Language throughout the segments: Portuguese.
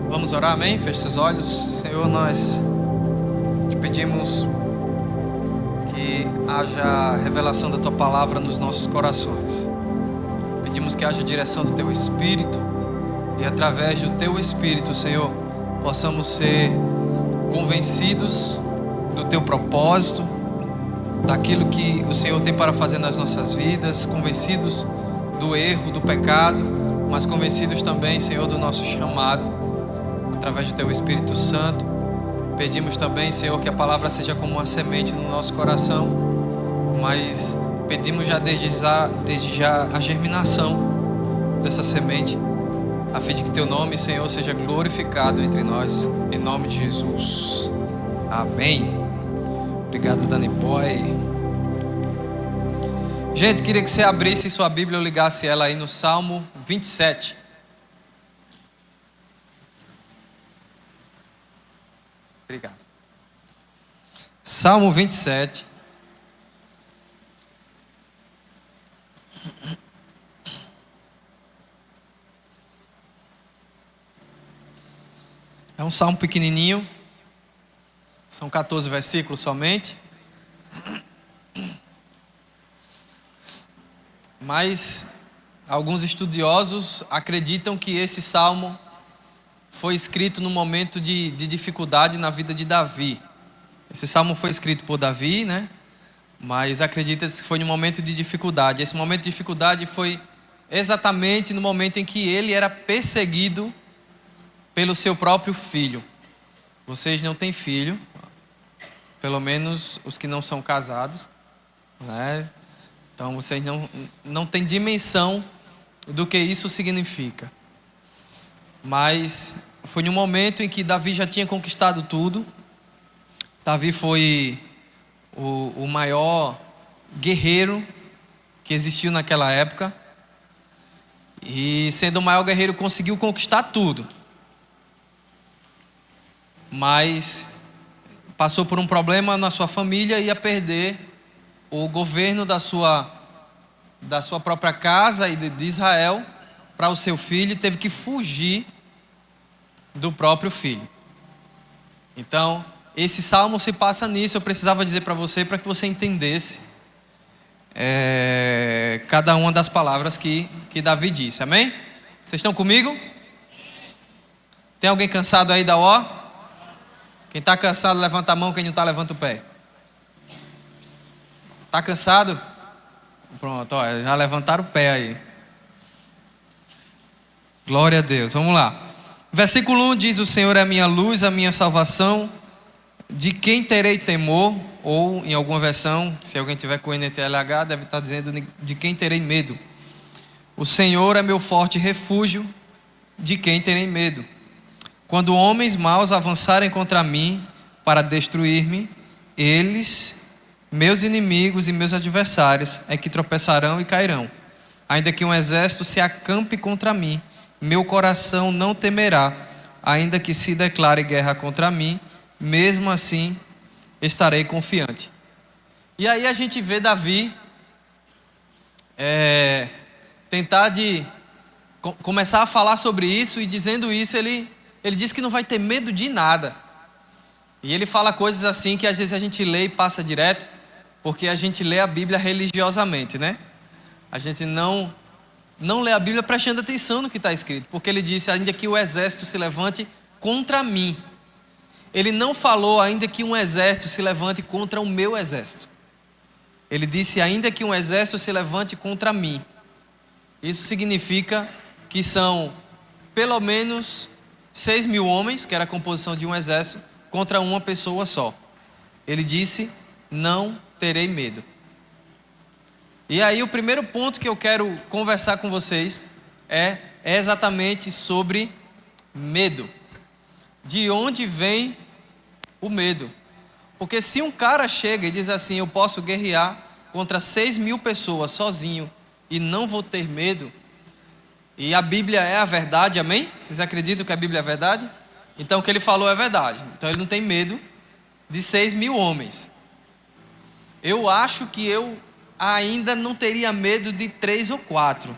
Vamos orar, amém? Feche seus olhos. Senhor, nós te pedimos que haja revelação da Tua palavra nos nossos corações. Pedimos que haja direção do Teu Espírito e através do Teu Espírito, Senhor, possamos ser convencidos do Teu propósito, daquilo que o Senhor tem para fazer nas nossas vidas, convencidos do erro, do pecado, mas convencidos também, Senhor, do nosso chamado, através do Teu Espírito Santo. Pedimos também, Senhor, que a palavra seja como uma semente no nosso coração, mas pedimos já desde já a germinação dessa semente, a fim de que Teu nome, Senhor, seja glorificado entre nós, em nome de Jesus. Amém. Obrigado, Dani Boy. Gente, queria que você abrisse sua Bíblia ou ligasse ela aí no Salmo 27. Obrigado. Salmo 27. É um salmo pequenininho. São 14 versículos somente. Mas alguns estudiosos acreditam que esse salmo foi escrito num momento de dificuldade na vida de Davi. Esse salmo foi escrito por Davi, né? Mas acredita-se que foi num momento de dificuldade. Esse momento de dificuldade foi exatamente no momento em que ele era perseguido pelo seu próprio filho. Vocês não têm filho, pelo menos os que não são casados, né? Então vocês não têm dimensão do que isso significa. Mas foi num momento em que Davi já tinha conquistado tudo. Davi foi o maior guerreiro que existiu naquela época. E sendo o maior guerreiro conseguiu conquistar tudo. Mas passou por um problema na sua família e ia perder o governo da sua própria casa e de Israel para o seu filho, teve que fugir do próprio filho. Então, esse salmo se passa nisso. Eu precisava dizer para você, para que você entendesse cada uma das palavras que Davi disse, amém? Vocês estão comigo? Tem alguém cansado aí da ó? Quem está cansado, levanta a mão. Quem não está, levanta o pé. Está cansado? Pronto, ó, já levantaram o pé aí. Glória a Deus, vamos lá. Versículo 1 diz: o Senhor é a minha luz, a minha salvação, de quem terei temor? Ou em alguma versão, se alguém tiver com NTLH, deve estar dizendo: de quem terei medo? O Senhor é meu forte refúgio, de quem terei medo? Quando homens maus avançarem contra mim para destruir-me, eles, meus inimigos e meus adversários, é que tropeçarão e cairão. Ainda que um exército se acampe contra mim, meu coração não temerá. Ainda que se declare guerra contra mim, mesmo assim estarei confiante. E aí a gente vê Davi tentar começar a falar sobre isso, e dizendo isso ele diz que não vai ter medo de nada. E ele fala coisas assim que às vezes a gente lê e passa direto, porque a gente lê a Bíblia religiosamente, né? A gente não lê a Bíblia prestando atenção no que está escrito, porque ele disse: ainda que o exército se levante contra mim. Ele não falou ainda que um exército se levante contra o meu exército. Ele disse: ainda que um exército se levante contra mim. Isso significa que são pelo menos 6.000 homens, que era a composição de um exército, contra uma pessoa só. Ele disse: não terei medo. E aí o primeiro ponto que eu quero conversar com vocês é exatamente sobre medo. De onde vem o medo? Porque se um cara chega e diz assim: eu posso guerrear contra 6.000 pessoas sozinho e não vou ter medo, e a Bíblia é a verdade, amém? Vocês acreditam que a Bíblia é a verdade? Então o que ele falou é verdade. Então ele não tem medo de 6.000 homens. Eu acho que eu ainda não teria medo de 3 ou 4.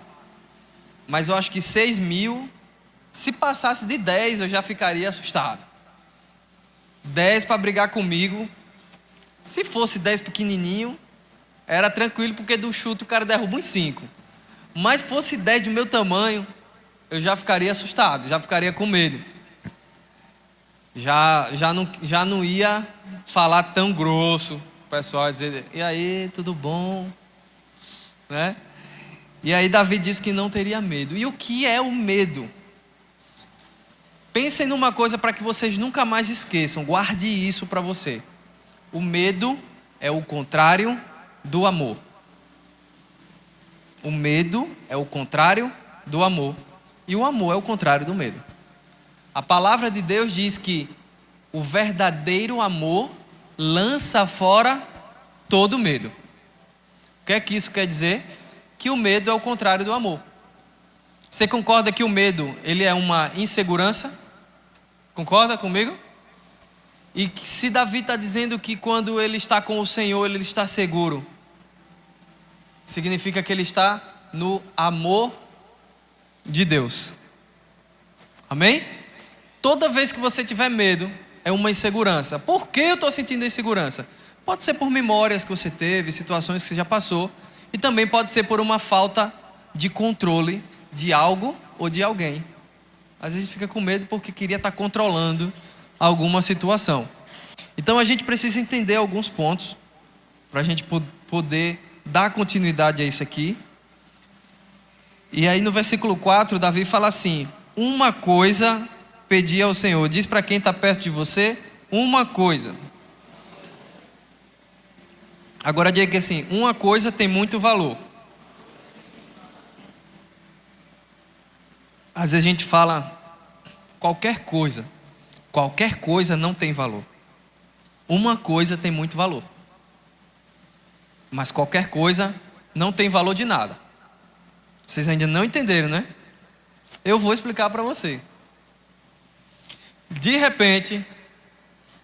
Mas eu acho que 6.000 Se passasse de 10, eu já ficaria assustado. 10 para brigar comigo. Se fosse 10 pequenininho, era tranquilo, porque do chute o cara derruba uns 5. Mas fosse 10 do meu tamanho, eu já ficaria assustado, já ficaria com medo. Já não ia falar tão grosso. O pessoal ia dizer, e aí, tudo bom? Né? E aí Davi disse que não teria medo. E o que é o medo? Pensem numa coisa para que vocês nunca mais esqueçam. Guarde isso para você. O medo é o contrário do amor. O medo é o contrário do amor. E o amor é o contrário do medo. A palavra de Deus diz que o verdadeiro amor lança fora todo medo. O que é que isso quer dizer? Que o medo é o contrário do amor. Você concorda que o medo, ele é uma insegurança? Concorda comigo? E se Davi está dizendo que quando ele está com o Senhor, ele está seguro, significa que ele está no amor de Deus. Amém? Toda vez que você tiver medo, é uma insegurança. Por que eu estou sentindo insegurança? Pode ser por memórias que você teve, situações que você já passou. E também pode ser por uma falta de controle de algo ou de alguém. Às vezes fica com medo porque queria estar controlando alguma situação. Então a gente precisa entender alguns pontos para a gente poder dar continuidade a isso aqui. E aí no versículo 4, Davi fala assim: uma coisa pedi ao Senhor. Diz para quem está perto de você, uma coisa. Agora diga assim, uma coisa tem muito valor. Às vezes a gente fala qualquer coisa não tem valor. Uma coisa tem muito valor. Mas qualquer coisa não tem valor de nada. Vocês ainda não entenderam, né? Eu vou explicar para você. De repente,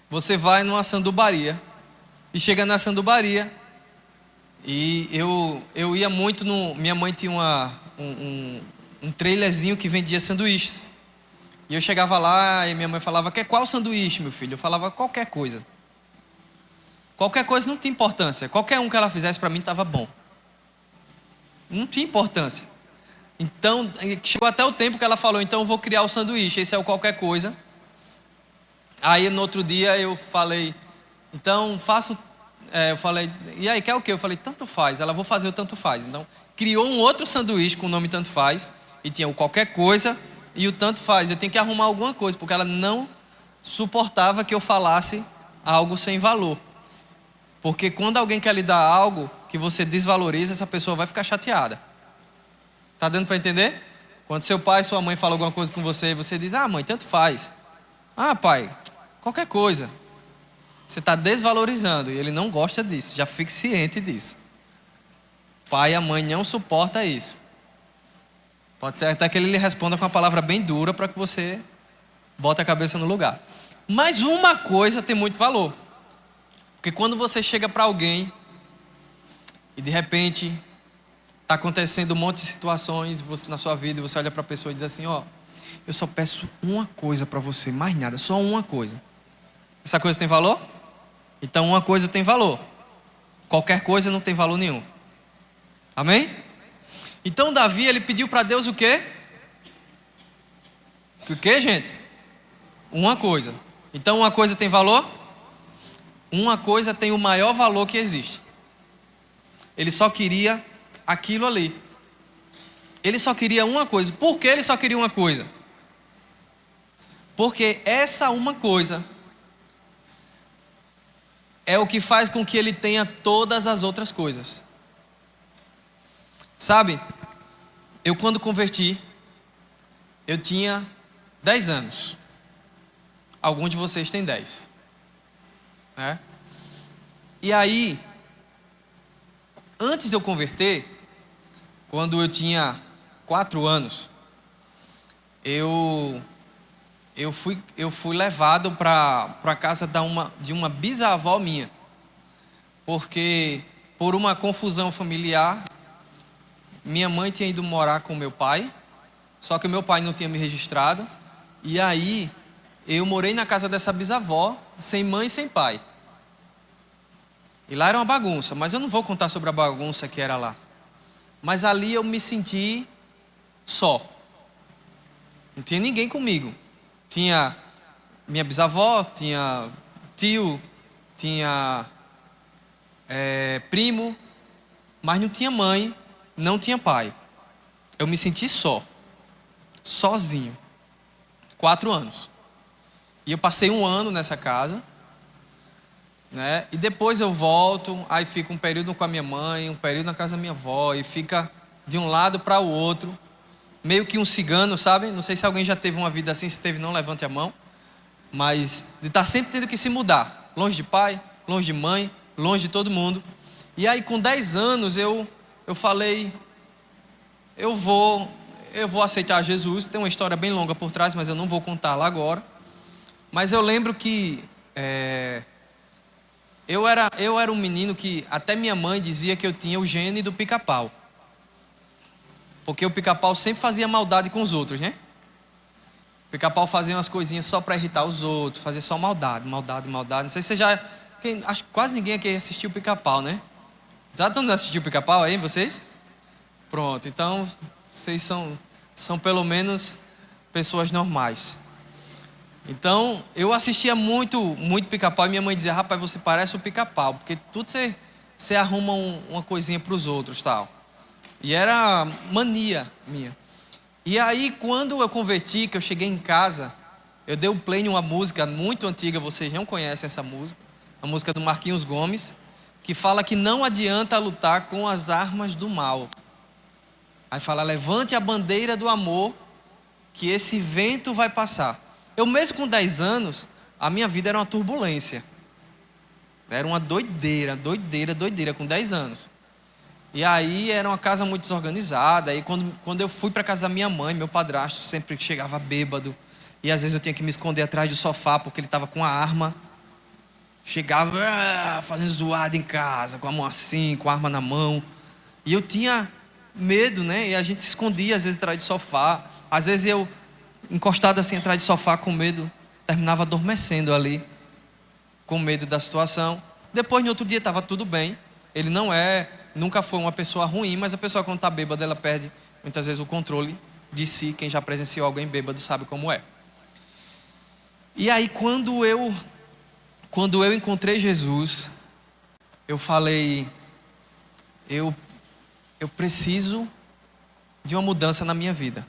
você vai numa sandubaria. E chega na sandubaria. E eu ia muito no... Minha mãe tinha um trailerzinho que vendia sanduíches. E eu chegava lá e minha mãe falava, quer qual sanduíche, meu filho? Eu falava qualquer coisa. Qualquer coisa não tinha importância. Qualquer um que ela fizesse para mim estava bom. Não tinha importância. Então, chegou até o tempo que ela falou, então eu vou criar o sanduíche. Esse é o qualquer coisa. Aí no outro dia eu falei, então faço... eu falei, e aí, quer o quê? Eu falei, tanto faz. Ela, vou fazer o tanto faz. Então, criou um outro sanduíche com o nome tanto faz. E tinha o qualquer coisa e o tanto faz. Eu tinha que arrumar alguma coisa, porque ela não suportava que eu falasse algo sem valor. Porque quando alguém quer lhe dar algo que você desvaloriza, essa pessoa vai ficar chateada. Tá dando para entender? Quando seu pai, sua mãe falam alguma coisa com você, e você diz, ah mãe, tanto faz. Ah pai, qualquer coisa. Você está desvalorizando e ele não gosta disso, já fique ciente disso. Pai e a mãe não suportam isso. Pode ser até que ele lhe responda com uma palavra bem dura para que você bote a cabeça no lugar. Mas uma coisa tem muito valor. Porque quando você chega para alguém e de repente está acontecendo um monte de situações na sua vida e você olha para a pessoa e diz assim, ó, eu só peço uma coisa para você, mais nada, só uma coisa. Essa coisa tem valor? Então uma coisa tem valor. Qualquer coisa não tem valor nenhum. Amém? Então Davi, ele pediu para Deus o quê? O quê, gente? Uma coisa. Então uma coisa tem valor? Uma coisa tem o maior valor que existe. Ele só queria aquilo ali. Ele só queria uma coisa. Por que ele só queria uma coisa? Porque essa uma coisa é o que faz com que ele tenha todas as outras coisas. Sabe, eu quando converti, eu tinha 10 anos. Alguns de vocês têm 10. Né? E aí, antes de eu converter, quando eu tinha 4 anos, eu fui levado para a casa de uma bisavó minha. Porque, por uma confusão familiar, minha mãe tinha ido morar com meu pai só que o meu pai não tinha me registrado. E aí eu morei na casa dessa bisavó, sem mãe e sem pai. E lá era uma bagunça, mas eu não vou contar sobre a bagunça que era lá. Mas ali eu me senti só. Não tinha ninguém comigo. Tinha minha bisavó, tinha tio, tinha primo, mas não tinha mãe, não tinha pai. Eu me senti só, sozinho. 4 anos. E eu passei 1 ano nessa casa, né? E depois eu volto, aí fico um período com a minha mãe, um período na casa da minha avó, e fica de um lado para o outro, meio que um cigano, sabe? Não sei se alguém já teve uma vida assim, se teve não, levante a mão. Mas de estar sempre tendo que se mudar, longe de pai, longe de mãe, longe de todo mundo. E aí com 10 anos eu falei, eu vou aceitar Jesus. Tem uma história bem longa por trás, mas eu não vou contá-la agora. Mas eu lembro que eu era um menino que até minha mãe dizia que eu tinha o gene do pica-pau. Porque o pica-pau sempre fazia maldade com os outros, né? O pica-pau fazia umas coisinhas só para irritar os outros, fazia só maldade. Não sei se você já... acho que quase ninguém aqui assistiu o pica-pau, né? Já todo mundo assistiu o pica-pau aí, vocês? Pronto, então vocês são pelo menos pessoas normais. Então, eu assistia muito pica-pau e minha mãe dizia, rapaz, você parece o pica-pau, porque tudo você arruma uma coisinha para os outros, tal. E era mania minha. E aí, quando eu converti, que eu cheguei em casa, eu dei o play em uma música muito antiga, vocês não conhecem essa música, a música do Marquinhos Gomes, que fala que não adianta lutar com as armas do mal. Aí fala, levante a bandeira do amor, que esse vento vai passar. Eu mesmo com 10 anos, a minha vida era uma turbulência. Era uma doideira, com 10 anos. E aí era uma casa muito desorganizada. E quando eu fui para casa da minha mãe, meu padrasto sempre chegava bêbado. E às vezes eu tinha que me esconder atrás do sofá, porque ele estava com a arma. Chegava fazendo zoada em casa, com a mão assim, com a arma na mão. E eu tinha medo, né? E a gente se escondia às vezes atrás do sofá. Às vezes eu, encostado assim atrás do sofá com medo, terminava adormecendo ali, com medo da situação. Depois no outro dia estava tudo bem. Ele nunca foi uma pessoa ruim, mas a pessoa quando está bêbada, ela perde muitas vezes o controle de si. Quem já presenciou alguém bêbado sabe como é. E aí quando eu encontrei Jesus, eu falei, eu preciso de uma mudança na minha vida.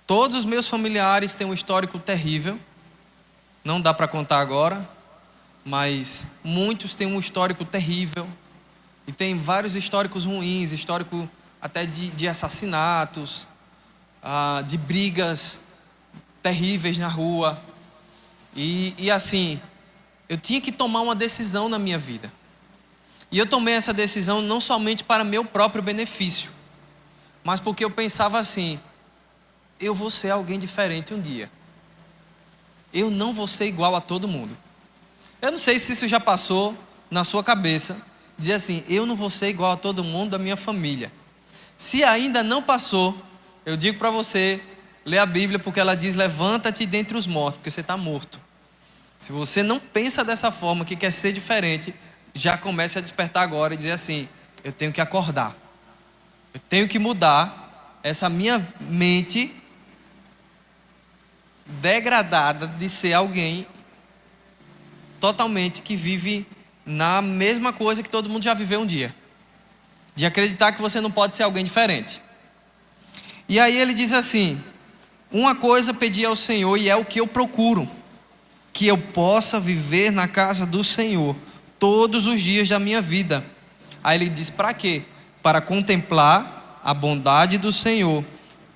Todos os meus familiares têm um histórico terrível, não dá para contar agora, mas muitos têm um histórico terrível, e tem vários históricos ruins, histórico até de assassinatos, de brigas terríveis na rua. E assim, eu tinha que tomar uma decisão na minha vida. E eu tomei essa decisão não somente para meu próprio benefício, mas porque eu pensava assim, eu vou ser alguém diferente um dia. Eu não vou ser igual a todo mundo. Eu não sei se isso já passou na sua cabeça, dizer assim, eu não vou ser igual a todo mundo da minha família. Se ainda não passou, eu digo para você, lê a Bíblia, porque ela diz, levanta-te dentre os mortos, porque você está morto. Se você não pensa dessa forma, que quer ser diferente, já comece a despertar agora e dizer assim, eu tenho que acordar. Eu tenho que mudar essa minha mente degradada de ser alguém totalmente que vive na mesma coisa que todo mundo já viveu um dia. De acreditar que você não pode ser alguém diferente. E aí ele diz assim, uma coisa pedi ao Senhor e é o que eu procuro, que eu possa viver na casa do Senhor todos os dias da minha vida. Aí ele diz, para quê? Para contemplar a bondade do Senhor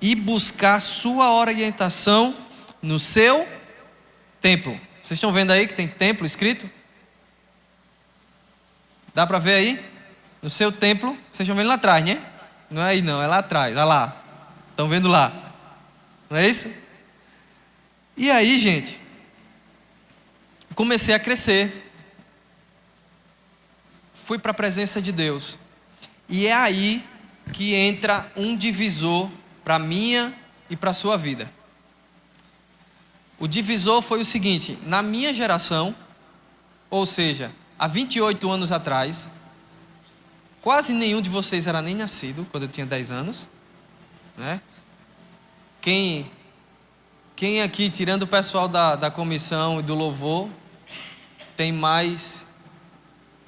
e buscar sua orientação no seu templo. Vocês estão vendo aí que tem templo escrito? Dá para ver aí? No seu templo, vocês estão vendo lá atrás, né? Não é aí não, é lá atrás, olha lá. Estão vendo lá? Não é isso? E aí, gente, comecei a crescer. Fui para a presença de Deus. E é aí que entra um divisor para a minha e para a sua vida. O divisor foi o seguinte: na minha geração, ou seja, há 28 anos atrás, quase nenhum de vocês era nem nascido quando eu tinha 10 anos, né? Quem aqui, tirando o pessoal da comissão e do louvor, tem mais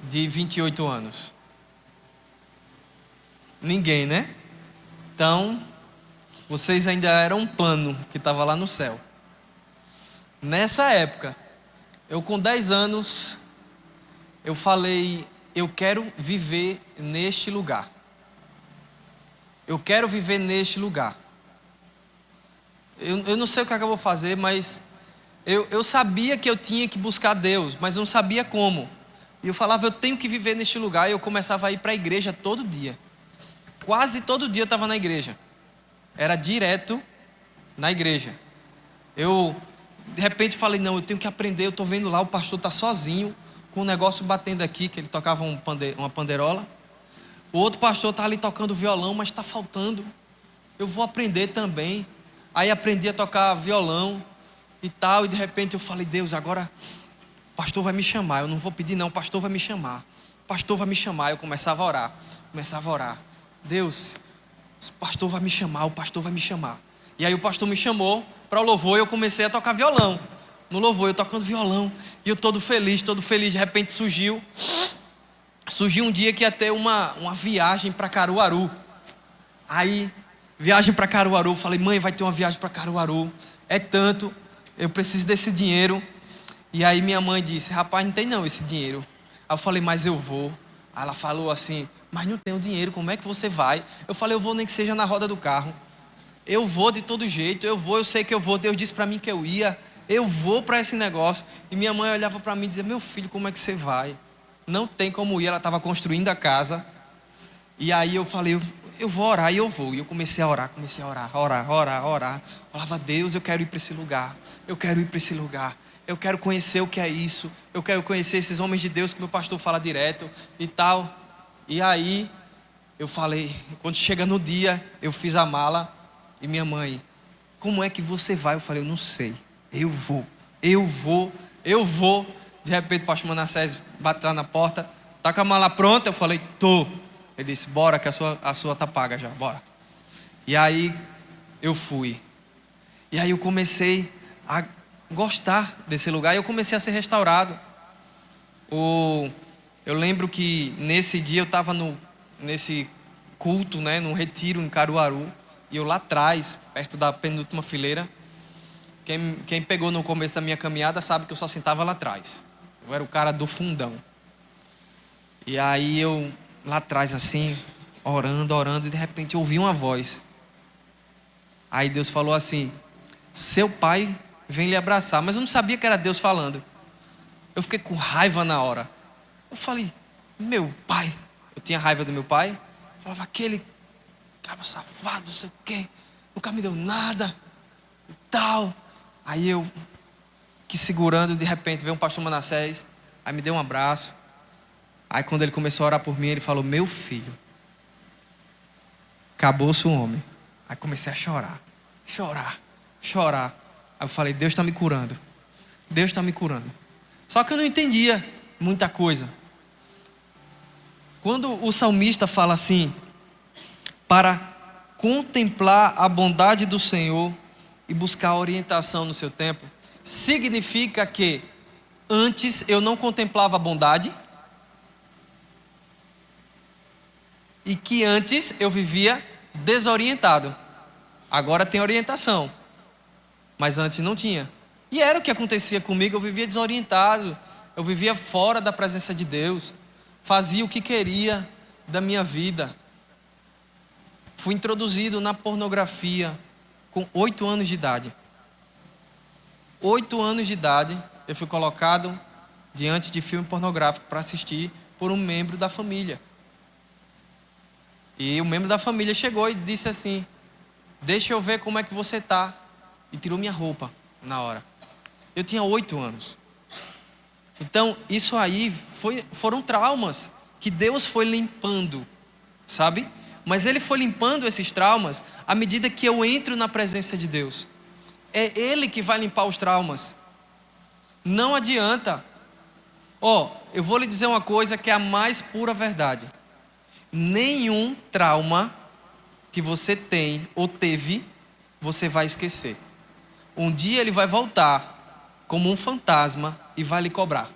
de 28 anos? Ninguém, né? Então, vocês ainda eram um pano que estava lá no céu. Nessa época, eu com 10 anos, eu falei: eu quero viver neste lugar. Eu quero viver neste lugar. Eu não sei o que eu vou fazer, mas eu sabia que eu tinha que buscar Deus, mas eu não sabia como. E eu falava: eu tenho que viver neste lugar. E eu começava a ir para a igreja todo dia. Quase todo dia eu estava na igreja. Era direto na igreja. Eu, de repente, falei: não, eu tenho que aprender. Eu estou vendo lá, o pastor está sozinho, com um negócio batendo aqui, que ele tocava uma panderola. O outro pastor está ali tocando violão, mas está faltando. Eu vou aprender também. Aí aprendi a tocar violão e tal. E de repente eu falei: Deus, agora o pastor vai me chamar. Eu não vou pedir não, o pastor vai me chamar. O pastor vai me chamar. Eu começava a orar. Deus, o pastor vai me chamar, o pastor vai me chamar. E aí o pastor me chamou para o louvor e eu comecei a tocar violão. No louvor, eu tocando violão. E eu todo feliz. De repente surgiu um dia que ia ter uma viagem para Caruaru. Aí, viagem para Caruaru, falei: mãe, vai ter uma viagem para Caruaru. É tanto, eu preciso desse dinheiro. E aí minha mãe disse: rapaz, não tem não esse dinheiro. Aí eu falei: mas eu vou. Aí ela falou assim: mas não tenho dinheiro, como é que você vai? Eu falei: eu vou nem que seja na roda do carro. Eu vou de todo jeito, eu sei que eu vou. Deus disse para mim que eu ia. Eu vou para esse negócio. E minha mãe olhava para mim e dizia: meu filho, como é que você vai? Não tem como ir. Ela estava construindo a casa. E aí eu falei: eu vou orar. E eu vou. E eu comecei a orar. Falava: Deus, eu quero ir para esse lugar. Eu quero conhecer o que é isso. Eu quero conhecer esses homens de Deus que meu pastor fala direto e tal. E aí eu falei, quando chega no dia, eu fiz a mala. E minha mãe: como é que você vai? Eu falei: eu não sei. Eu vou. De repente o pastor Manassés bateu na porta: tá com a mala pronta? Eu falei: tô. Ele disse: bora que a sua tá paga já, bora. E aí eu fui. E aí eu comecei a gostar desse lugar e eu comecei a ser restaurado. Eu lembro que nesse dia eu estava nesse culto, né, num retiro em Caruaru. E eu lá atrás, perto da penúltima fileira. Quem pegou no começo da minha caminhada sabe que eu só sentava lá atrás. Eu era o cara do fundão. E aí eu lá atrás assim, orando, e de repente eu ouvi uma voz. Aí Deus falou assim: seu pai vem lhe abraçar. Mas eu não sabia que era Deus falando. Eu fiquei com raiva na hora. Eu falei: meu pai. Eu tinha raiva do meu pai. Eu falava: aquele cara safado, não sei o quê, nunca me deu nada e tal. Aí eu que segurando, de repente veio um pastor Manassés. Aí me deu um abraço. Aí quando ele começou a orar por mim, ele falou: meu filho, acabou-se o homem. Aí comecei a chorar. Aí eu falei: Deus está me curando. Só que eu não entendia muita coisa. Quando o salmista fala assim: para contemplar a bondade do Senhor e buscar orientação no seu tempo, significa que antes eu não contemplava a bondade e que antes eu vivia desorientado. Agora tem orientação, mas antes não tinha. E era o que acontecia comigo. Eu vivia desorientado, eu vivia fora da presença de Deus, fazia o que queria da minha vida. Fui introduzido na pornografia com 8 anos de idade. 8 anos de idade, eu fui colocado diante de filme pornográfico para assistir por um membro da família. E o membro da família chegou e disse assim: deixa eu ver como é que você está. E tirou minha roupa na hora. Eu tinha 8 anos. Então, isso aí foram traumas que Deus foi limpando, sabe? Mas Ele foi limpando esses traumas à medida que eu entro na presença de Deus. É Ele que vai limpar os traumas. Não adianta. Eu vou lhe dizer uma coisa que é a mais pura verdade. Nenhum trauma que você tem ou teve, você vai esquecer. Um dia ele vai voltar como um fantasma e vai lhe cobrar.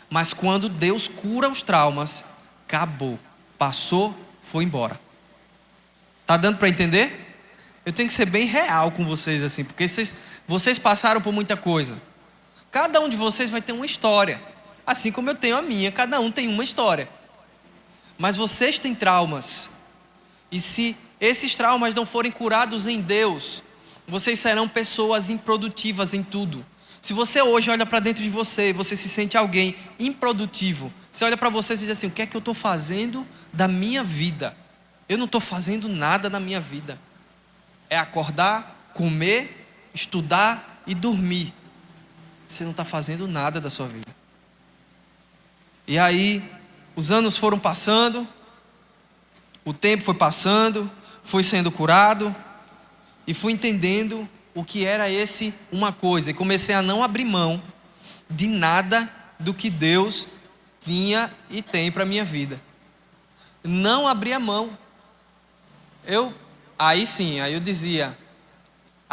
Mas quando Deus cura os traumas, acabou. Passou, foi embora. Tá dando para entender? Eu tenho que ser bem real com vocês assim, porque vocês passaram por muita coisa. Cada um de vocês vai ter uma história. Assim como eu tenho a minha, cada um tem uma história. Mas vocês têm traumas. E se esses traumas não forem curados em Deus, vocês serão pessoas improdutivas em tudo. Se você hoje olha para dentro de você, você se sente alguém improdutivo. Você olha para você e diz assim: o que é que eu estou fazendo da minha vida? Eu não estou fazendo nada da minha vida. É acordar, comer, estudar e dormir. Você não está fazendo nada da sua vida. E aí, os anos foram passando, o tempo foi passando, fui sendo curado e fui entendendo o que era uma coisa. E comecei a não abrir mão de nada do que Deus tinha e tem para a minha vida. Não abrir a mão. Aí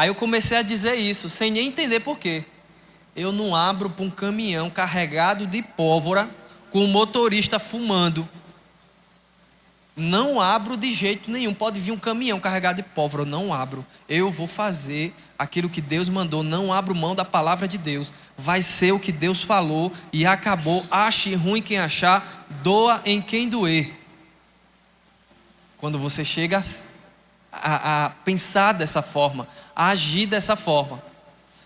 eu comecei a dizer isso, sem nem entender por quê. Eu não abro para um caminhão carregado de pólvora, com o motorista fumando. Não abro de jeito nenhum. Pode vir um caminhão carregado de pólvora, eu não abro. Eu vou fazer aquilo que Deus mandou. Não abro mão da palavra de Deus. Vai ser o que Deus falou e acabou. Ache ruim quem achar, doa em quem doer. Quando você chega a pensar dessa forma, a agir dessa forma,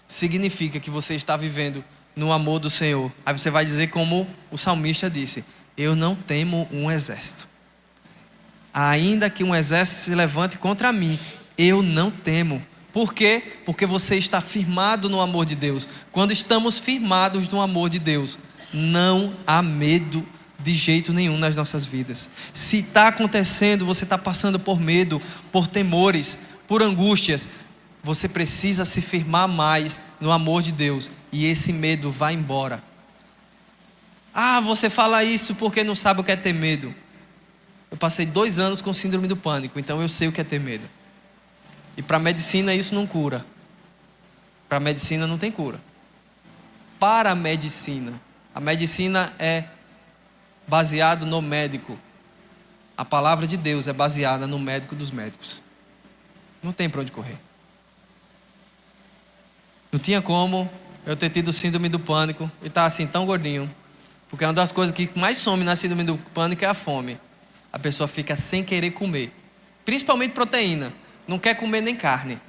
significa que você está vivendo no amor do Senhor. Aí você vai dizer como o salmista disse: eu não temo um exército. Ainda que um exército se levante contra mim, eu não temo. Por quê? Porque você está firmado no amor de Deus. Quando estamos firmados no amor de Deus, não há medo de jeito nenhum nas nossas vidas. Se está acontecendo, você está passando por medo, por temores, por angústias, você precisa se firmar mais no amor de Deus, e esse medo vai embora. Você fala isso porque não sabe o que é ter medo. Eu passei 2 anos com síndrome do pânico, então eu sei o que é ter medo. E para a medicina isso não cura. Para a medicina não tem cura. Para a medicina é baseado no médico. A palavra de Deus é baseada no médico dos médicos. Não tem para onde correr. Não tinha como eu ter tido síndrome do pânico e estar assim tão gordinho. Porque uma das coisas que mais some na síndrome do pânico é a fome. A pessoa fica sem querer comer. Principalmente proteína. Não quer comer nem carne.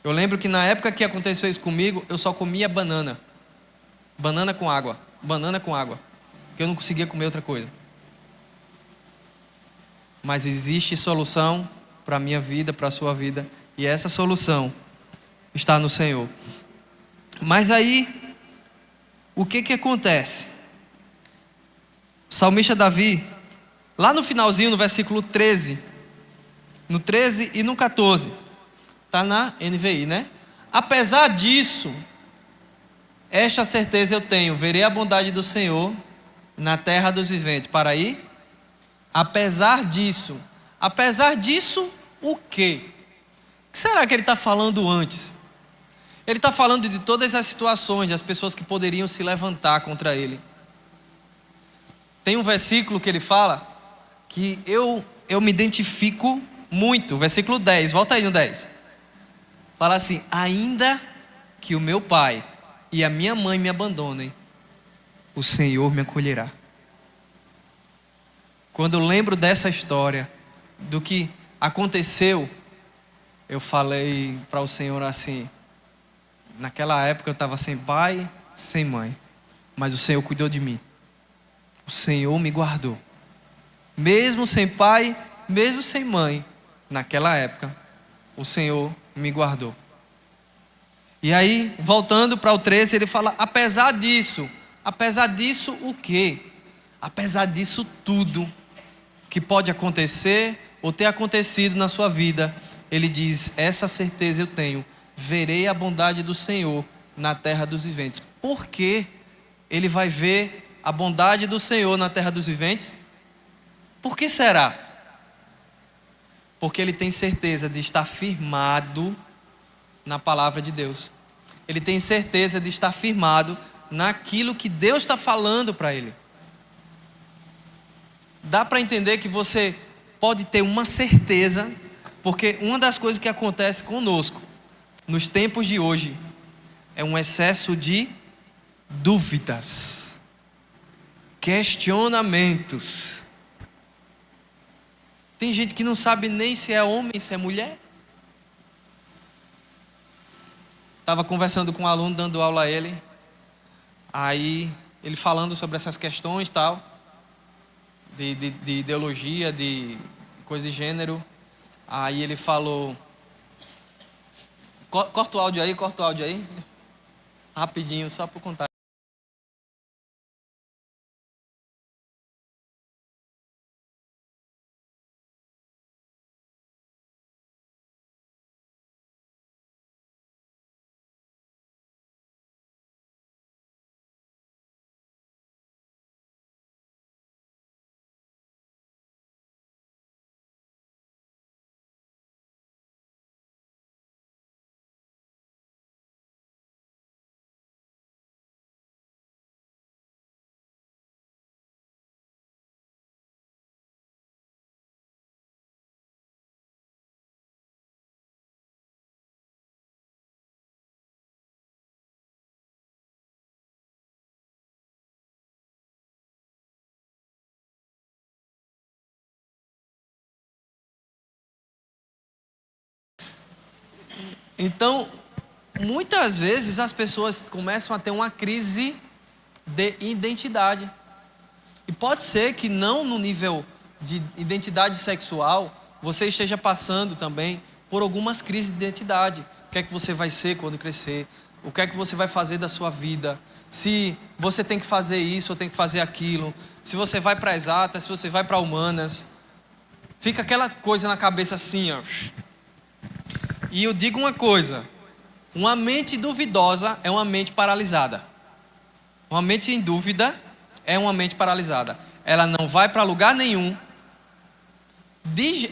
Eu lembro que na época que aconteceu isso comigo, eu só comia banana. Banana com água. Banana com água. Porque eu não conseguia comer outra coisa. Mas existe solução para a minha vida, para a sua vida. E essa solução está no Senhor. Mas aí, o que acontece? O salmista Davi, lá no finalzinho, no versículo 13, no 13 e no 14, está na NVI, né? Apesar disso, esta certeza eu tenho: verei a bondade do Senhor na terra dos viventes. Para aí, apesar disso, o quê? O que será que ele está falando antes? Ele está falando de todas as situações, das pessoas que poderiam se levantar contra ele. Tem um versículo que ele fala que eu me identifico muito. Versículo 10, volta aí no 10. Fala assim: ainda que o meu pai e a minha mãe me abandonem, o Senhor me acolherá. Quando eu lembro dessa história, do que aconteceu, eu falei para o Senhor assim: naquela época eu estava sem pai, sem mãe, mas o Senhor cuidou de mim. O Senhor me guardou. Mesmo sem pai, mesmo sem mãe, naquela época, o Senhor me guardou. E aí, voltando para o 13, ele fala: apesar disso o quê? Apesar disso tudo, o que pode acontecer ou ter acontecido na sua vida, ele diz: essa certeza eu tenho, verei a bondade do Senhor na terra dos viventes. Por que ele vai ver a bondade do Senhor na terra dos viventes? Por que será? Porque ele tem certeza de estar firmado na palavra de Deus. Ele tem certeza de estar firmado naquilo que Deus está falando para ele. Dá para entender que você pode ter uma certeza, porque uma das coisas que acontece conosco nos tempos de hoje é um excesso de dúvidas, questionamentos. Tem gente que não sabe nem se é homem, se é mulher. Estava conversando com um aluno, dando aula a ele. Aí, ele falando sobre essas questões e tal, de ideologia, de coisa de gênero. Aí ele falou... Corta o áudio aí. Rapidinho, só para contar. Então, muitas vezes as pessoas começam a ter uma crise de identidade. E pode ser que não no nível de identidade sexual, você esteja passando também por algumas crises de identidade. O que é que você vai ser quando crescer? O que é que você vai fazer da sua vida? Se você tem que fazer isso ou tem que fazer aquilo? Se você vai para exatas, se você vai para humanas? Fica aquela coisa na cabeça assim, ó. E eu digo uma coisa: uma mente duvidosa é uma mente paralisada. Uma mente em dúvida é uma mente paralisada. Ela não vai para lugar nenhum.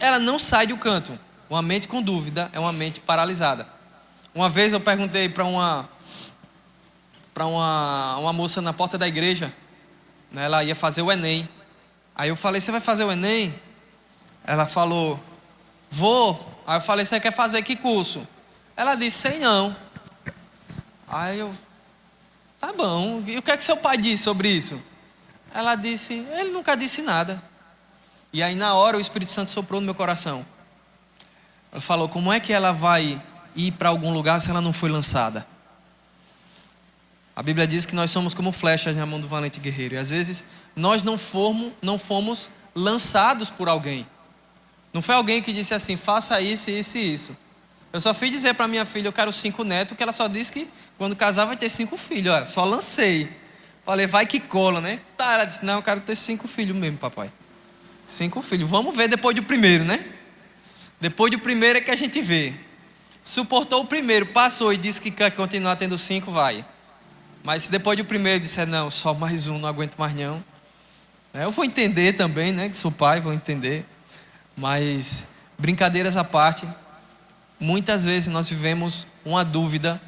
Ela não sai do canto. Uma mente com dúvida é uma mente paralisada. Uma vez eu perguntei para uma moça na porta da igreja, né, ela ia fazer o Enem. Aí eu falei: você vai fazer o Enem? Ela falou: vou. Aí eu falei: você quer fazer que curso? Ela disse: sei não. Aí eu: tá bom. E o que é que seu pai disse sobre isso? Ela disse: ele nunca disse nada. E aí na hora o Espírito Santo soprou no meu coração. Ela falou: como é que ela vai ir para algum lugar se ela não foi lançada? A Bíblia diz que nós somos como flechas na mão do valente guerreiro. E às vezes nós não fomos lançados por alguém. Não foi alguém que disse assim: faça isso, isso e isso. Eu só fui dizer para minha filha: eu quero 5 netos, que ela só disse que quando casar vai ter 5 filhos. Olha, só lancei. Falei: vai que cola, né? Tá, ela disse: não, eu quero ter 5 filhos mesmo, papai. 5 filhos. Vamos ver depois do primeiro, né? Depois do primeiro é que a gente vê. Suportou o primeiro, passou e disse que quer continuar tendo 5, vai. Mas se depois do primeiro disser: não, só mais um, não aguento mais não. Eu vou entender também, né? Que sou pai, vou entender. Mas, brincadeiras à parte, muitas vezes nós vivemos uma dúvida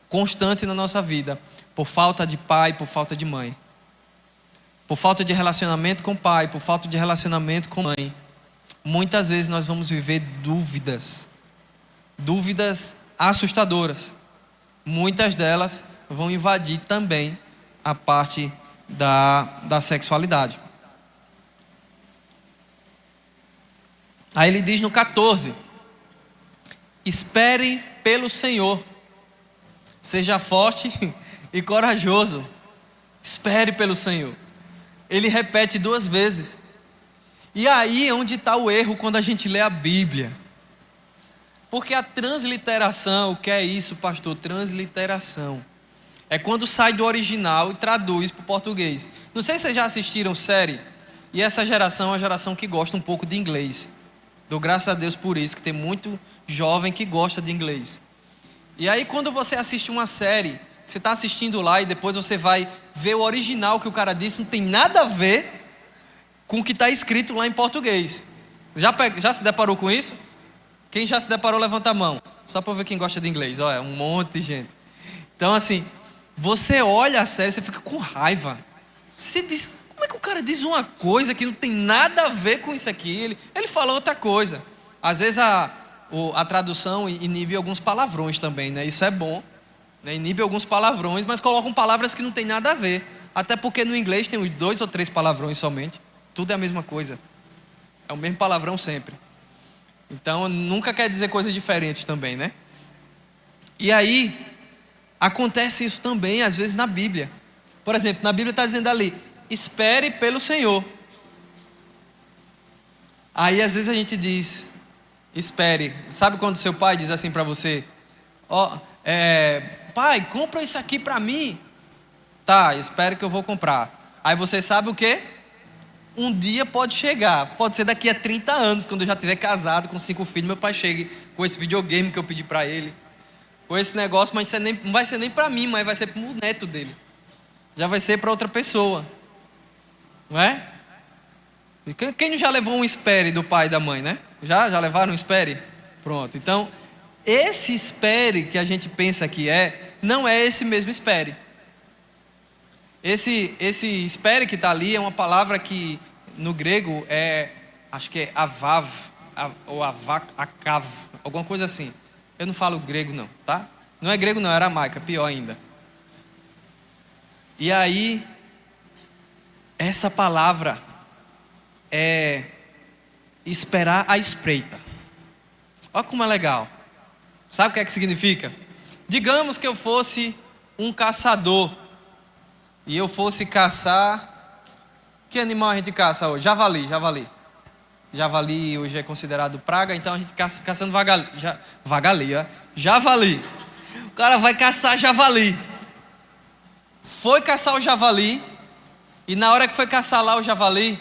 constante na nossa vida, por falta de pai, por falta de mãe, por falta de relacionamento com o pai, por falta de relacionamento com a mãe. Muitas vezes nós vamos viver dúvidas assustadoras. Muitas delas vão invadir também a parte da sexualidade. Aí ele diz no 14: espere pelo Senhor, seja forte e corajoso, espere pelo Senhor. Ele repete 2 vezes. E aí é onde está o erro quando a gente lê a Bíblia. Porque a transliteração, o que é isso, pastor? Transliteração é quando sai do original e traduz para o português. Não sei se vocês já assistiram série E essa geração é uma geração que gosta um pouco de inglês. Dou graças a Deus por isso, que tem muito jovem que gosta de inglês. E aí quando você assiste uma série, você está assistindo lá e depois você vai ver o original que o cara disse, não tem nada a ver com o que está escrito lá em português. Já se deparou com isso? Quem já se deparou, levanta a mão. Só para ver quem gosta de inglês. Olha, um monte de gente. Então assim, você olha a série, você fica com raiva. Você diz, como é que o cara diz uma coisa que não tem nada a ver com isso aqui? Ele fala outra coisa. Às vezes a tradução inibe alguns palavrões também, né? Isso é bom, né? Inibe alguns palavrões, mas colocam palavras que não tem nada a ver. Até porque no inglês tem uns 2 ou 3 palavrões somente. Tudo é a mesma coisa. É o mesmo palavrão sempre. Então nunca quer dizer coisas diferentes também, né? E aí acontece isso também às vezes na Bíblia. Por exemplo, na Bíblia está dizendo ali, espere pelo Senhor. Aí às vezes a gente diz, espere. Sabe quando seu pai diz assim para você, pai, compra isso aqui para mim. Tá, espere que eu vou comprar. Aí você sabe o quê? Um dia pode chegar, pode ser daqui a 30 anos, quando eu já estiver casado com 5 filhos, meu pai chegue com esse videogame que eu pedi para ele, com esse negócio, mas não vai ser nem para mim, mas vai ser para o neto dele. Já vai ser para outra pessoa, não é? Quem não já levou um espere do pai e da mãe, né? Já levaram um espere? Pronto, então esse espere que a gente pensa que não é esse mesmo espere. Esse espere que está ali é uma palavra que no grego acho que é avav, ou akav, alguma coisa assim. Eu não falo grego não, tá? Não é grego não, é aramaica, pior ainda. E aí, essa palavra é esperar à espreita. Olha como é legal. Sabe o que é que significa? Digamos que eu fosse um caçador e eu fosse caçar. Que animal a gente caça hoje? Javali. Javali hoje é considerado praga, então a gente caçando javali. O cara vai caçar javali. Foi caçar o javali, e na hora que foi caçar lá o javali,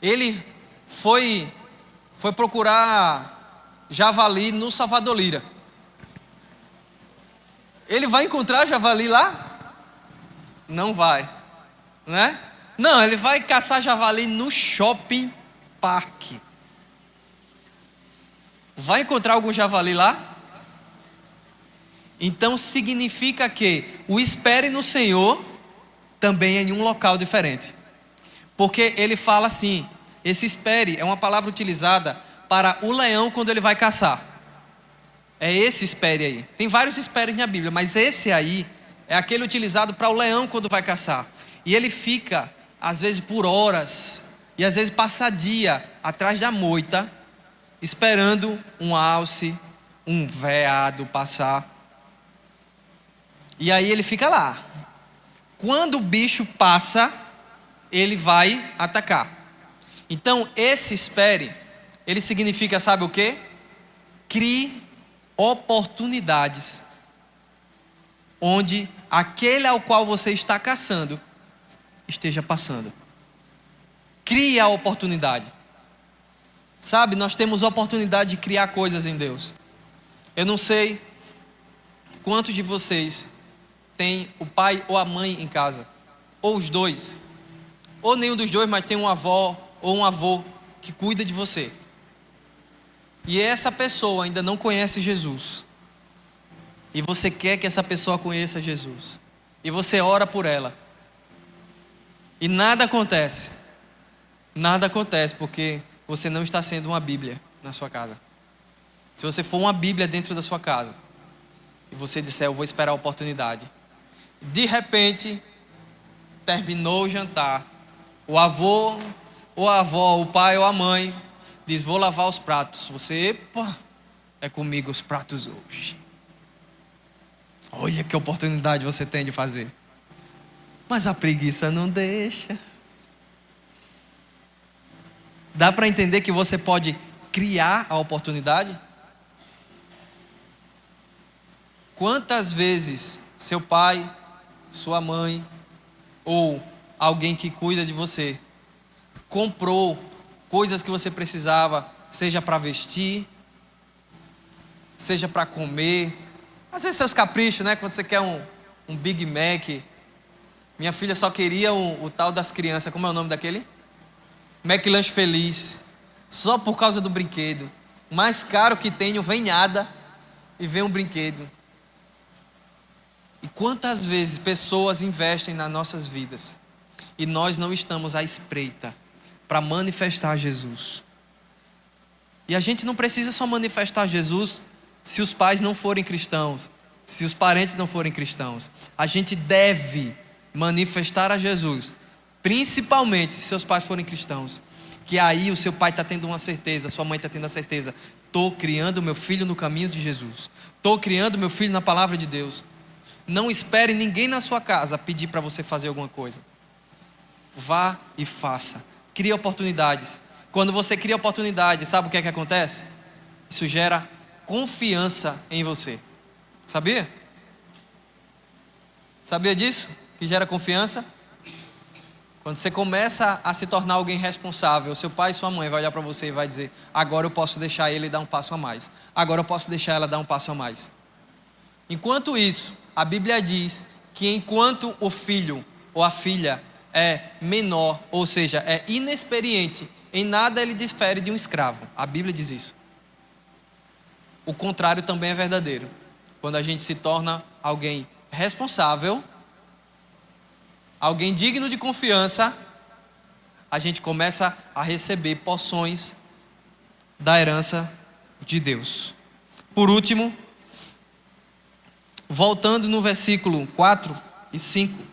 ele foi procurar javali no Salvador Lira. Ele vai encontrar javali lá? Não vai, né? Não, ele vai caçar javali no shopping park. Vai encontrar algum javali lá? Então significa que o espere no Senhor também é em um local diferente. Porque ele fala assim, esse espere é uma palavra utilizada para o leão quando ele vai caçar. É esse espere aí. Tem vários esperes na Bíblia, mas esse aí é aquele utilizado para o leão quando vai caçar. E ele fica, às vezes por horas, e às vezes passa dia atrás da moita, esperando um alce, um veado passar. E aí ele fica lá. Quando o bicho passa, ele vai atacar. Então esse espere, ele significa, sabe o quê? Crie oportunidades onde aquele ao qual você está caçando esteja passando. Crie a oportunidade. Sabe, nós temos a oportunidade de criar coisas em Deus. Eu não sei quantos de vocês têm o pai ou a mãe em casa, ou os dois, ou nenhum dos dois, mas tem uma avó ou um avô que cuida de você. E essa pessoa ainda não conhece Jesus. E você quer que essa pessoa conheça Jesus. E você ora por ela. E nada acontece. Nada acontece porque você não está sendo uma Bíblia na sua casa. Se você for uma Bíblia dentro da sua casa e você disser, eu vou esperar a oportunidade. De repente, terminou o jantar. O avô, ou a avó, o pai ou a mãe diz, vou lavar os pratos. Você, epa, é comigo os pratos hoje. Olha que oportunidade você tem de fazer. Mas a preguiça não deixa. Dá para entender que você pode criar a oportunidade? Quantas vezes seu pai, sua mãe ou alguém que cuida de você comprou coisas que você precisava, seja para vestir, seja para comer. Às vezes seus caprichos, né? Quando você quer um Big Mac. Minha filha só queria o tal das crianças, como é o nome daquele? McLanche Feliz. Só por causa do brinquedo. Mais caro que tenho, vem nada e vem um brinquedo. E quantas vezes pessoas investem nas nossas vidas e nós não estamos à espreita para manifestar Jesus. E a gente não precisa só manifestar Jesus se os pais não forem cristãos, se os parentes não forem cristãos. A gente deve manifestar a Jesus, principalmente se seus pais forem cristãos. Que aí o seu pai está tendo uma certeza, sua mãe está tendo a certeza: estou criando meu filho no caminho de Jesus, estou criando meu filho na palavra de Deus. Não espere ninguém na sua casa pedir para você fazer alguma coisa. Vá e faça. Crie oportunidades. Quando você cria oportunidades, sabe o que é que acontece? Isso gera confiança em você. Sabia? Sabia disso? Que gera confiança? Quando você começa a se tornar alguém responsável, seu pai e sua mãe vai olhar para você e vai dizer: agora eu posso deixar ele dar um passo a mais. Agora eu posso deixar ela dar um passo a mais. Enquanto isso, a Bíblia diz que enquanto o filho ou a filha é menor, ou seja, é inexperiente, em nada ele difere de um escravo. A Bíblia diz isso. O contrário também é verdadeiro. Quando a gente se torna alguém responsável, alguém digno de confiança, a gente começa a receber porções da herança de Deus. Por último, voltando no versículo 4 e 5.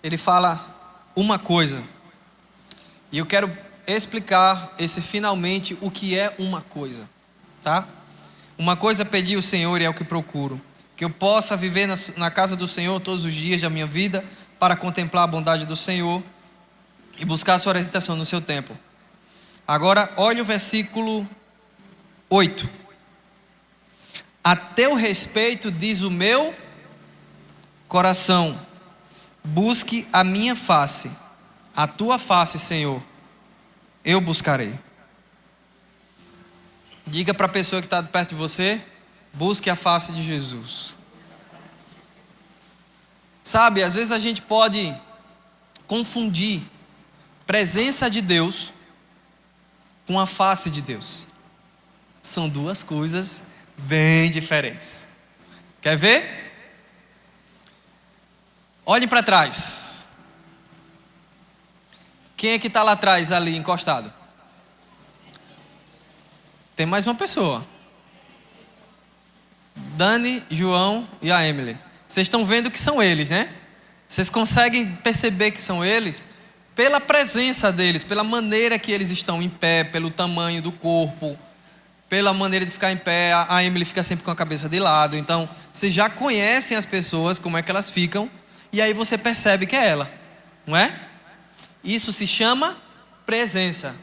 Ele fala uma coisa, e eu quero explicar finalmente o que é uma coisa, tá? Uma coisa pedi ao Senhor e é o que procuro: que eu possa viver na casa do Senhor todos os dias da minha vida, para contemplar a bondade do Senhor e buscar a sua orientação no seu templo. Agora, olha o versículo 8. A teu respeito diz o meu coração: busque a minha face, a tua face, Senhor, eu buscarei. Diga para a pessoa que está perto de você: busque a face de Jesus. Sabe, às vezes a gente pode confundir presença de Deus com a face de Deus. São duas coisas bem diferentes. Quer ver? Olhem para trás. Quem é que está lá atrás, ali, encostado? Tem mais uma pessoa. Dani, João e a Emily. Vocês estão vendo que são eles, né? Vocês conseguem perceber que são eles pela presença deles, pela maneira que eles estão em pé, pelo tamanho do corpo, pela maneira de ficar em pé. A Emily fica sempre com a cabeça de lado. Então, vocês já conhecem as pessoas, como é que elas ficam, e aí você percebe que é ela, não é? Isso se chama presença.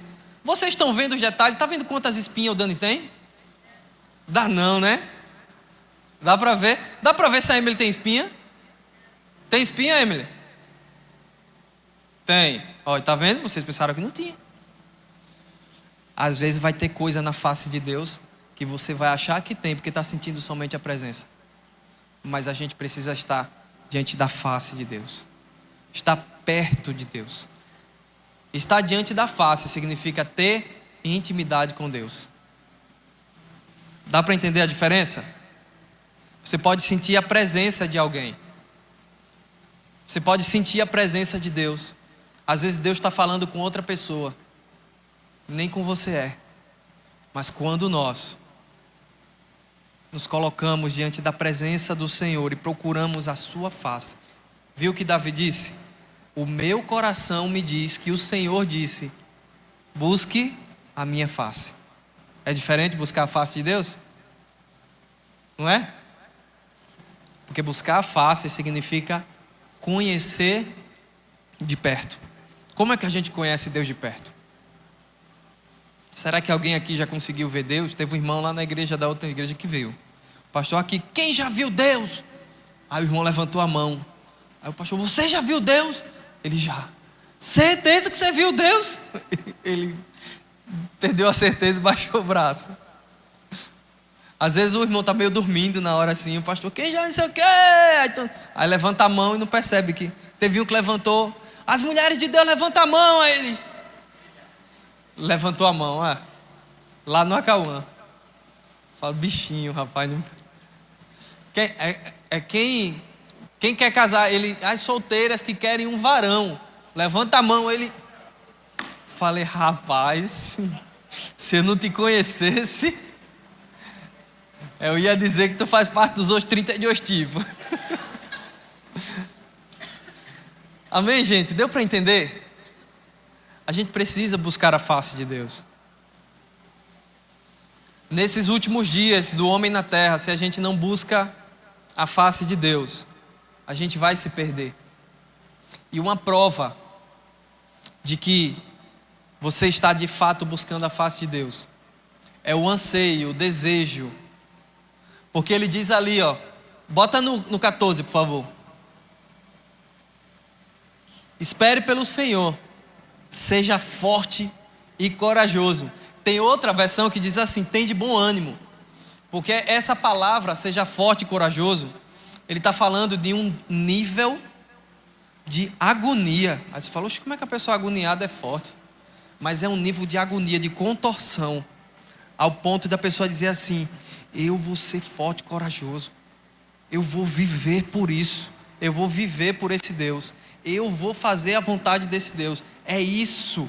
Vocês estão vendo os detalhes? Está vendo quantas espinhas o Dani tem? Dá não, né? Dá para ver? Dá para ver se a Emily tem espinha? Tem espinha, Emily? Tem. Olha, tá vendo? Vocês pensaram que não tinha. Às vezes vai ter coisa na face de Deus que você vai achar que tem, porque está sentindo somente a presença. Mas a gente precisa estar diante da face de Deus. Estar perto de Deus. Estar diante da face significa ter intimidade com Deus. Dá para entender a diferença? Você pode sentir a presença de alguém. Você pode sentir a presença de Deus. Às vezes Deus está falando com outra pessoa. Nem com você é. Mas quando nós nos colocamos diante da presença do Senhor e procuramos a sua face. Viu o que Davi disse? O meu coração me diz que o Senhor disse: busque a minha face. É diferente buscar a face de Deus? Não é? Porque buscar a face significa conhecer de perto. Como é que a gente conhece Deus de perto? Será que alguém aqui já conseguiu ver Deus? Teve um irmão lá na igreja da outra igreja que veio. Pastor aqui, quem já viu Deus? Aí o irmão levantou a mão. Aí o pastor, você já viu Deus? Ele já. Certeza que você viu Deus? Ele perdeu a certeza e baixou o braço. Às vezes o irmão está meio dormindo na hora assim, o pastor, quem já não sei o quê? Aí levanta a mão e não percebe que teve um que levantou. As mulheres de Deus, levanta a mão. Aí ele levantou a mão, lá no Acauã. Fala, bichinho, rapaz. Quem quer casar? Ele, as solteiras que querem um varão. Levanta a mão, ele. Falei, rapaz, se eu não te conhecesse, eu ia dizer que tu faz parte dos outros 32 tipos. Amém, gente? Deu para entender? A gente precisa buscar a face de Deus. Nesses últimos dias do homem na terra, se a gente não busca a face de Deus, a gente vai se perder. E uma prova de que você está de fato buscando a face de Deus é o anseio, o desejo. Porque ele diz ali, bota no 14, por favor. Espere pelo Senhor, seja forte e corajoso. Tem outra versão que diz assim, tem de bom ânimo. Porque essa palavra, seja forte e corajoso, ele está falando de um nível de agonia. Aí você fala, como é que a pessoa agoniada é forte? Mas é um nível de agonia, de contorção, ao ponto da pessoa dizer assim, eu vou ser forte e corajoso. Eu vou viver por isso. Eu vou viver por esse Deus. Eu vou fazer a vontade desse Deus. É isso.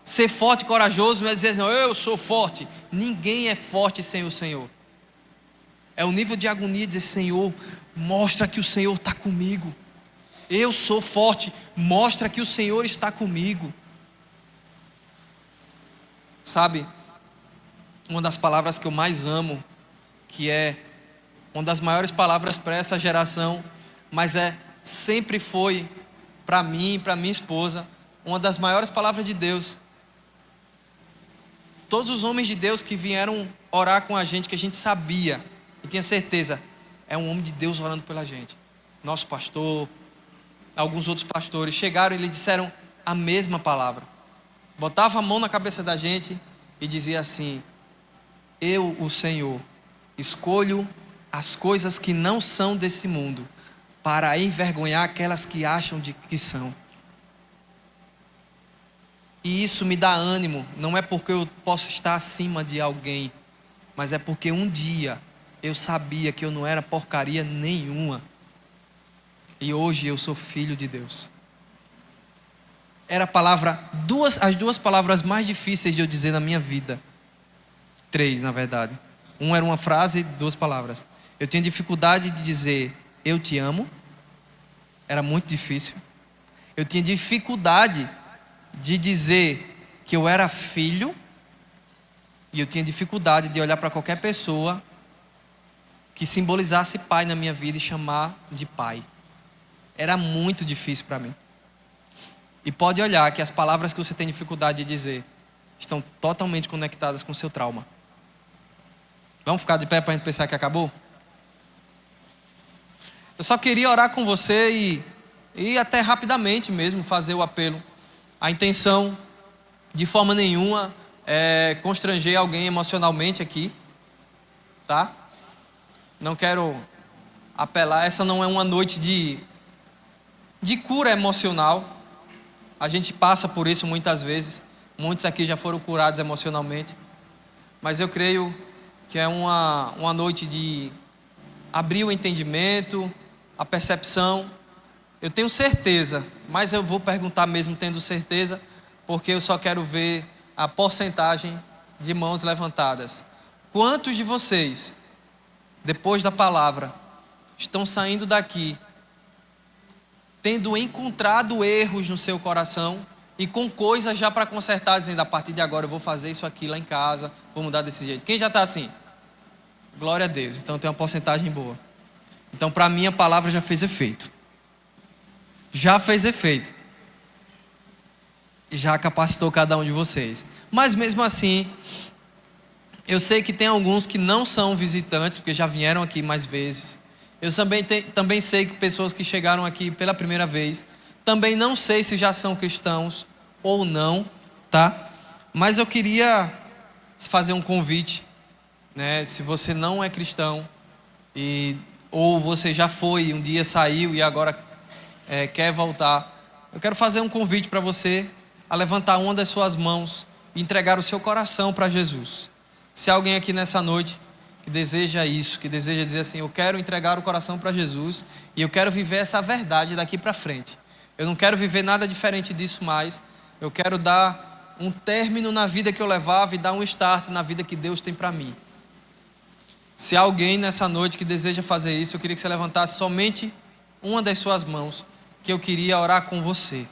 Ser forte e corajoso não é dizer assim, eu sou forte. Ninguém é forte sem o Senhor. É o nível de agonia de dizer, Senhor, mostra que o Senhor está comigo. Eu sou forte, mostra que o Senhor está comigo. Sabe, uma das palavras que eu mais amo, que é uma das maiores palavras para essa geração, mas sempre foi para mim e para minha esposa, uma das maiores palavras de Deus. Todos os homens de Deus que vieram orar com a gente, que a gente sabia e tinha certeza, é um homem de Deus orando pela gente. Nosso pastor, alguns outros pastores chegaram e lhe disseram a mesma palavra. Botava a mão na cabeça da gente e dizia assim, eu, o Senhor, escolho as coisas que não são desse mundo, para envergonhar aquelas que acham que são. E isso me dá ânimo, não é porque eu posso estar acima de alguém, mas é porque um dia eu sabia que eu não era porcaria nenhuma. E hoje eu sou filho de Deus. Era as duas palavras mais difíceis de eu dizer na minha vida. 3, na verdade. Uma era uma frase e 2 palavras. Eu tinha dificuldade de dizer, eu te amo. Era muito difícil. Eu tinha dificuldade de dizer que eu era filho. E eu tinha dificuldade de olhar para qualquer pessoa que simbolizasse pai na minha vida e chamar de pai. Era muito difícil para mim. E pode olhar que as palavras que você tem dificuldade de dizer estão totalmente conectadas com o seu trauma. Vamos ficar de pé para a gente pensar que acabou? Eu só queria orar com você e até rapidamente mesmo fazer o apelo. A intenção de forma nenhuma é constranger alguém emocionalmente aqui, tá? Não quero apelar, essa não é uma noite de cura emocional. A gente passa por isso muitas vezes. Muitos aqui já foram curados emocionalmente. Mas eu creio que é uma noite de abrir o entendimento, a percepção. Eu tenho certeza, mas eu vou perguntar mesmo tendo certeza, porque eu só quero ver a porcentagem de mãos levantadas. Quantos de vocês, depois da palavra, estão saindo daqui tendo encontrado erros no seu coração e com coisas já para consertar, dizendo, a partir de agora eu vou fazer isso aqui lá em casa, vou mudar desse jeito. Quem já está assim? Glória a Deus, então tem uma porcentagem boa. Então para mim a palavra já fez efeito. Já fez efeito. Já capacitou cada um de vocês. Mas mesmo assim, eu sei que tem alguns que não são visitantes, porque já vieram aqui mais vezes. Eu também sei que pessoas que chegaram aqui pela primeira vez, também não sei se já são cristãos ou não, tá? Mas eu queria fazer um convite, né? Se você não é cristão, ou você já foi, um dia saiu e agora quer voltar, eu quero fazer um convite para você a levantar uma das suas mãos e entregar o seu coração para Jesus. Se há alguém aqui nessa noite que deseja isso, que deseja dizer assim, eu quero entregar o coração para Jesus e eu quero viver essa verdade daqui para frente. Eu não quero viver nada diferente disso mais. Eu quero dar um término na vida que eu levava e dar um start na vida que Deus tem para mim. Se há alguém nessa noite que deseja fazer isso, eu queria que você levantasse somente uma das suas mãos, que eu queria orar com você.